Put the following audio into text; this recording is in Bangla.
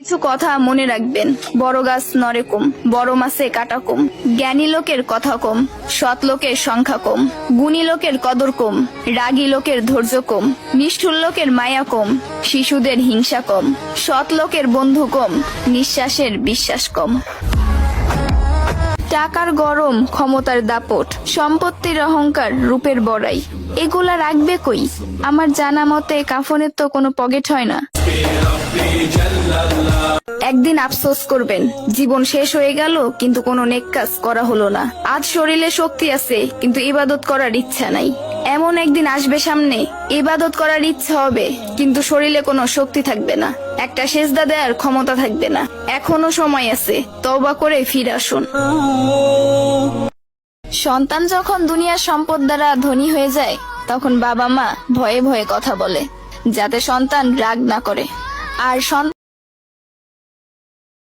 কিছু কথা মনে রাখবেন। বড় গাছ নড়ে কম, বড় মাছে কাটা কম। জ্ঞানী লোকের কথা কম, সৎ লোকের সংখ্যা কম। গুণী লোকের কদর কম, রাগী লোকের ধৈর্য কম। নিষ্ঠুর লোকের মায়া কম, শিশুদের হিংসা কম। সৎ লোকের বন্ধু কম, নিঃশ্বাসের বিশ্বাস কম। টাকার গরম, ক্ষমতার দাপট, সম্পত্তির অহংকার, রূপের বড়াই, এগুলা রাখবে কই? আমার জানা মতে কাফনের তো কোনো পকেট হয় না। একদিন আফসোস করবেন, জীবন শেষ হয়ে গেল কিন্তু কোনো নেক কাজ করা হলো না। আজ শরীরে শক্তি আছে কিন্তু ইবাদত করার ইচ্ছা নাই। এমন একদিন আসবে সামনে, ইবাদত করার ইচ্ছা হবে কিন্তু শরীরে কোনো শক্তি থাকবে না, একটা সেজদা দেওয়ার ক্ষমতা থাকবে না। এখনো সময় আছে, তওবা করে ফিরে আসুন। সন্তান যখন দুনিয়ার সম্পদ দ্বারা ধনী হয়ে যায়, তখন বাবা মা ভয়ে ভয়ে কথা বলে যাতে সন্তান রাগ না করে। আর